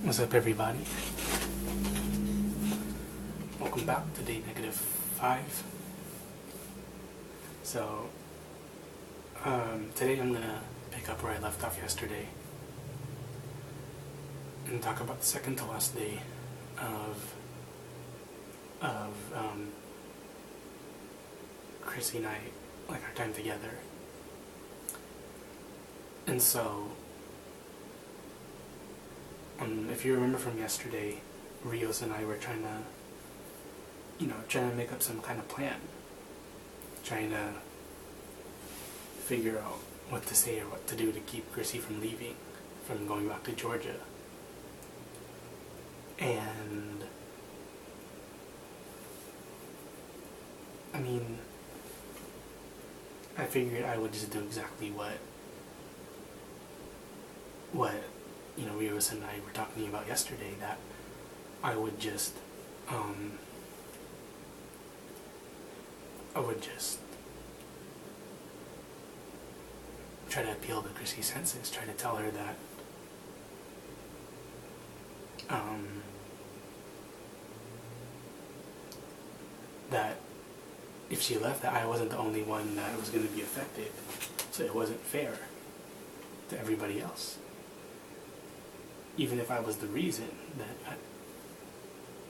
What's up, everybody? Welcome back to day -5. So, today I'm gonna pick up where I left off yesterday and talk about the second to last day of Chrissy and I, like, our time together. And so, if you remember from yesterday, Rios and I were trying to make up some kind of plan, trying to figure out what to say or what to do to keep Chrissy from leaving, from going back to Georgia. And I mean, I figured I would just do exactly what Rios and I were talking about yesterday, that I would just try to appeal to Chrissy's senses, try to tell her that that if she left, that I wasn't the only one that was going to be affected, so it wasn't fair to everybody else. Even if I was the reason, that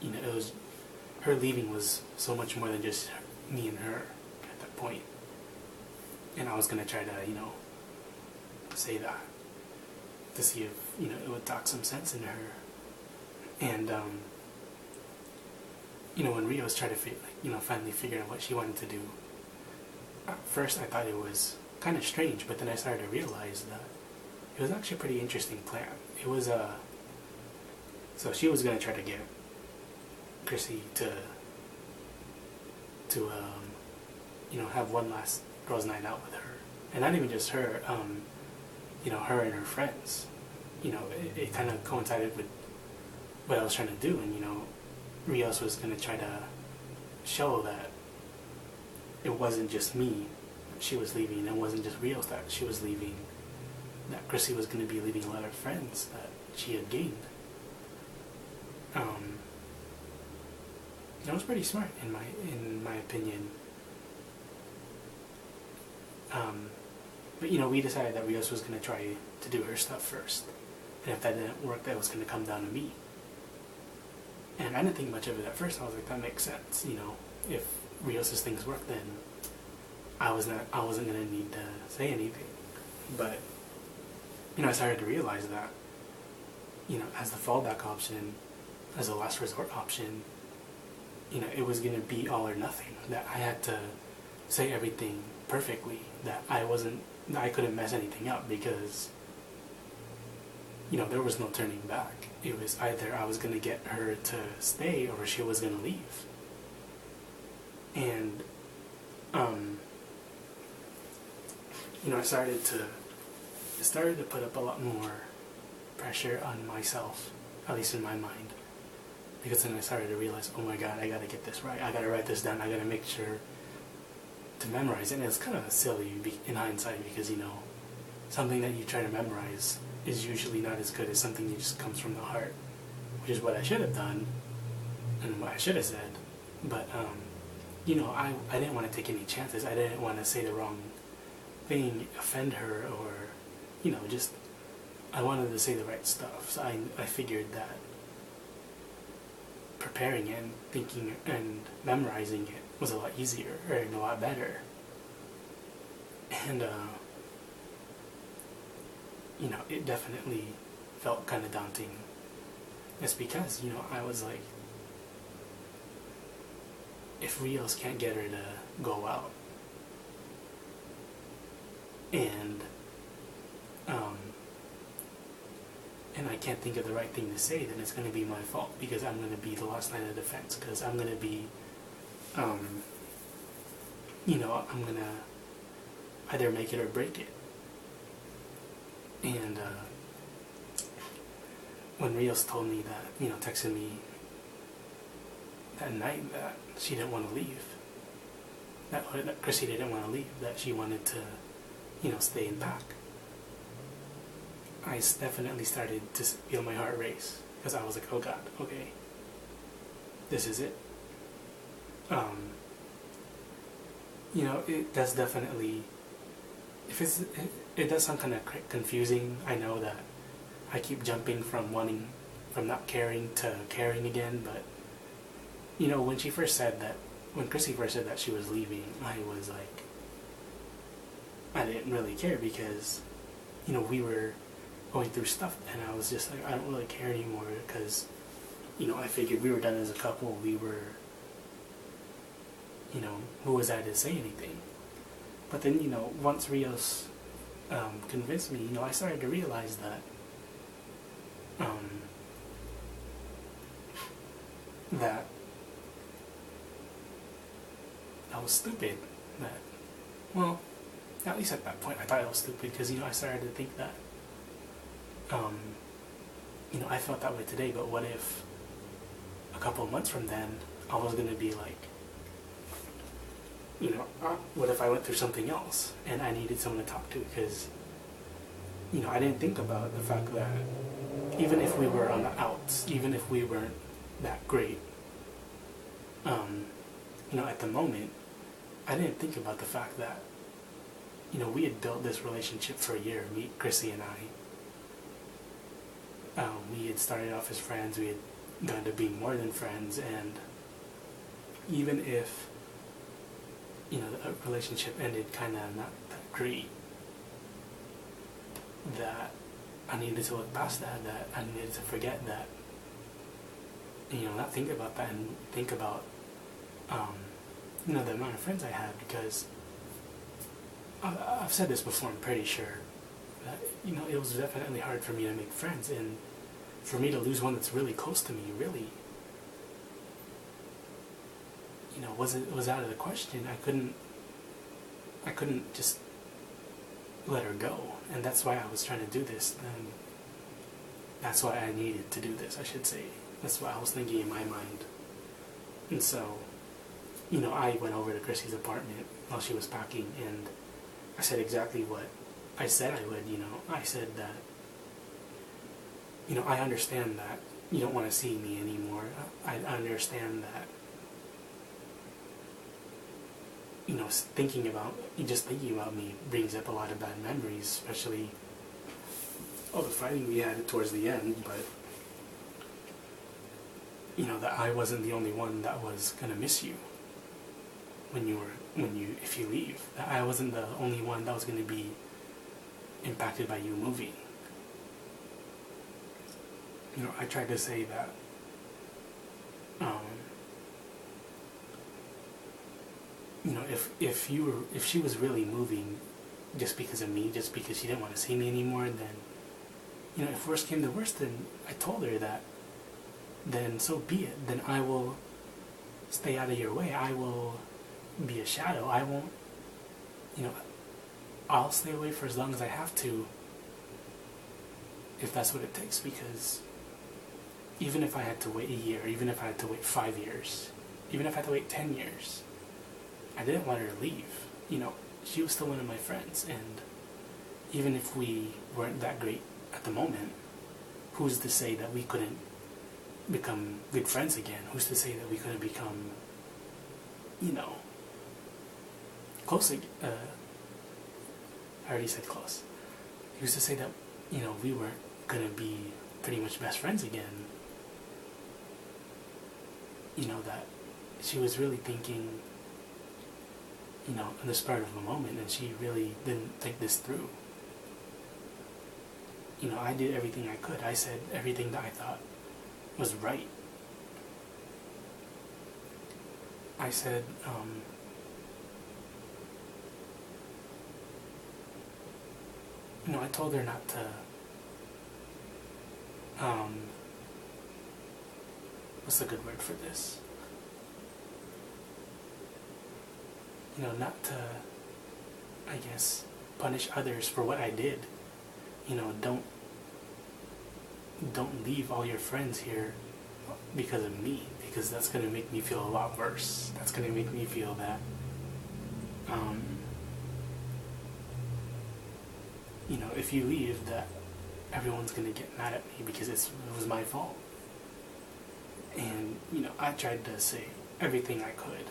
it was, her leaving was so much more than just me and her at that point. And I was going to try to, say that to see if, it would talk some sense into her. And, when Rios tried to, finally figure out what she wanted to do, at first I thought it was kind of strange, but then I started to realize that it was actually a pretty interesting plan. It was, so she was going to try to get Chrissy to have one last girls' night out with her. And not even just her, her and her friends. It kind of coincided with what I was trying to do, and, Rios was going to try to show that it wasn't just me that she was leaving, it wasn't just Rios that she was leaving, that Chrissy was going to be leaving a lot of friends that she had gained. That was pretty smart in my opinion. But we decided that Rios was going to try to do her stuff first, and if that didn't work, that was going to come down to me. And I didn't think much of it at first. I was like, that makes sense. If Rios' things work, then I wasn't going to need to say anything. But I started to realize that, as the fallback option, as a last resort option, it was going to be all or nothing. That I had to say everything perfectly. That I couldn't mess anything up, because, there was no turning back. It was either I was going to get her to stay or she was going to leave. And, I started to put up a lot more pressure on myself, at least in my mind. Because then I started to realize, oh my god, I gotta get this right. I gotta write this down. I gotta make sure to memorize it. And it's kind of silly in hindsight, because, something that you try to memorize is usually not as good as something that just comes from the heart, which is what I should have done and what I should have said. But, I didn't want to take any chances. I didn't want to say the wrong thing, offend her, or, just, I wanted to say the right stuff. So I figured that preparing it and thinking and memorizing it was a lot easier, and a lot better. And, it definitely felt kind of daunting. It's because, I was like, if Rios can't get her to go out, and I can't think of the right thing to say, then it's going to be my fault, because I'm going to be the last line of defense, because I'm going to be, I'm going to either make it or break it. And when Rios told me that, texted me that night that she didn't want to leave, that Chrissy didn't want to leave, that she wanted to, stay and pack, I definitely started to feel my heart race. because I was like, oh God, okay, this is it. You know, it does definitely, it does sound kind of confusing. I know that I keep jumping from not caring to caring again, but, you know, when Chrissy first said that she was leaving, I was like, I didn't really care because, you know, we were going through stuff, and I was just like, I don't really care anymore because, you know, I figured we were done as a couple. We were, you know, who was I to say anything? But then, you know, once Rios convinced me, you know, I started to realize that that I was stupid. That, well, at least at that point, I thought I was stupid because, you know, I started to think that, you know, I felt that way today, but what if a couple of months from then, I was going to be like, you know, what if I went through something else and I needed someone to talk to? Because, you know, I didn't think about the fact that even if we were on the outs, even if we weren't that great, you know, at the moment, I didn't think about the fact that, you know, we had built this relationship for a year, Chrissy and I. We had started off as friends, we had gone to being more than friends, and even if, you know, the relationship ended kind of not that great, that I needed to look past that, that I needed to forget that, you know, not think about that and think about, you know, the amount of friends I had, because I've said this before, I'm pretty sure, that, you know, it was definitely hard for me to make friends, and for me to lose one that's really close to me, really, you know, was out of the question. I couldn't just let her go, and that's why I was trying to do this, and that's why I needed to do this, I should say. That's what I was thinking in my mind. And so, you know, I went over to Chrissy's apartment while she was packing, and I said exactly what I said I would, you know. I said that, you know, I understand that you don't want to see me anymore. I understand that, you know, just thinking about me brings up a lot of bad memories, especially all the fighting we had towards the end, but, you know, that I wasn't the only one that was going to miss you if you leave. That I wasn't the only one that was going to be impacted by you moving. You know, I tried to say that, you know, if she was really moving just because of me, just because she didn't want to see me anymore, then, you know, if worst came to worst, then I told her that, then so be it. Then I will stay out of your way. I will be a shadow. I won't, you know, I'll stay away for as long as I have to, if that's what it takes, because even if I had to wait a year, even if I had to wait 5 years, even if I had to wait 10 years, I didn't want her to leave. You know, she was still one of my friends, and even if we weren't that great at the moment, who's to say that we couldn't become good friends again? Who's to say that we couldn't become, you know, close again? I already said close. Who's to say that, you know, we weren't gonna be pretty much best friends again? You know, that she was really thinking, you know, in the spur of a moment, and she really didn't think this through. You know, I did everything I could. I said everything that I thought was right. I said, you know, I told her not to, what's a good word for this? You know, not to, I guess, punish others for what I did. You know, don't leave all your friends here because of me, because that's going to make me feel a lot worse. That's going to make me feel that, you know, if you leave, that everyone's going to get mad at me because it was my fault. And, I tried to say everything I could.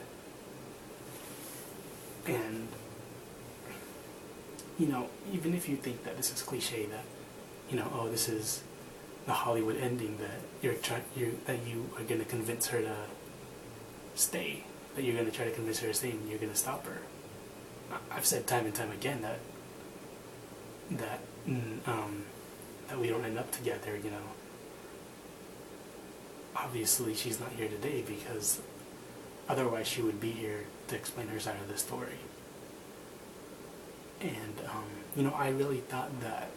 And, even if you think that this is cliche, that, oh, this is the Hollywood ending, that that you are going to convince her to stay, that you're going to try to convince her to stay and you're going to stop her. I've said time and time again that we don't end up together, Obviously she's not here today because otherwise she would be here to explain her side of the story. And, I really thought that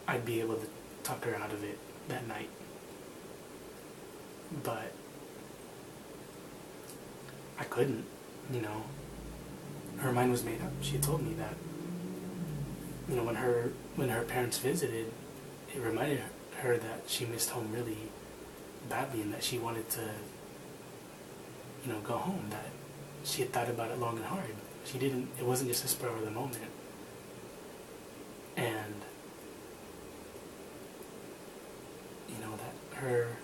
I'd be able to talk her out of it that night. But I couldn't, Her mind was made up. She had told me that, when her parents visited, it reminded her that she missed home really badly and that she wanted to, go home, that she had thought about it long and hard. It wasn't just a spur of the moment. And, that her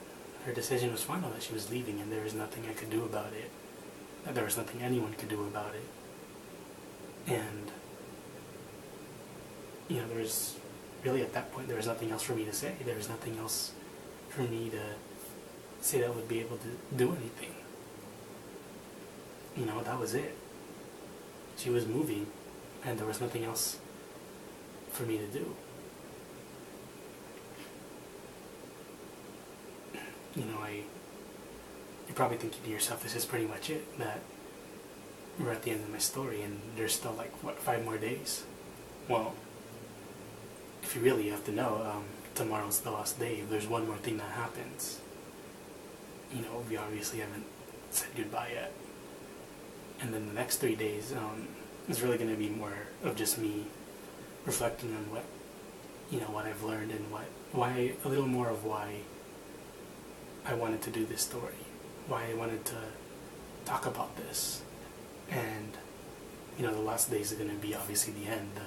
decision was final, that she was leaving and there was nothing I could do about it, that there was nothing anyone could do about it. And, there was really, at that point, there was nothing else for me to say. There was nothing else for me to say that would be able to do anything. That was it. She was moving, and there was nothing else for me to do. You're probably thinking to yourself, this is pretty much it, that we're at the end of my story, and there's still, 5 more days. Well, if you really have to know, tomorrow's the last day. If there's one more thing that happens, we obviously haven't said goodbye yet. And then the next 3 days is really going to be more of just me reflecting on what I've learned and a little more of why I wanted to do this story, why I wanted to talk about this. And, the last days are going to be obviously the end,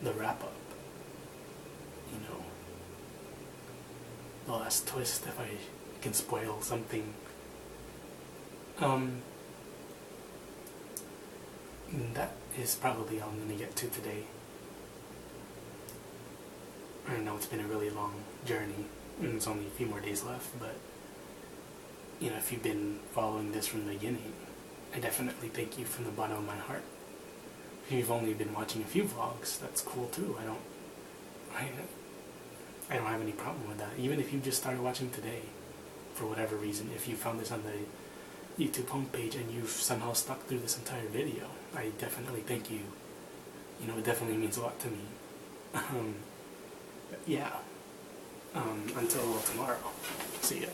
the wrap-up. The last twist, if I can spoil something. That is probably all I'm going to get to today. I know it's been a really long journey, and there's only a few more days left, but, if you've been following this from the beginning, I definitely thank you from the bottom of my heart. If you've only been watching a few vlogs, that's cool too. I don't have any problem with that. Even if you just started watching today, for whatever reason, if you found this on the YouTube homepage and you've somehow stuck through this entire video, I definitely thank you. It definitely means a lot to me. Yeah. Until tomorrow. See ya.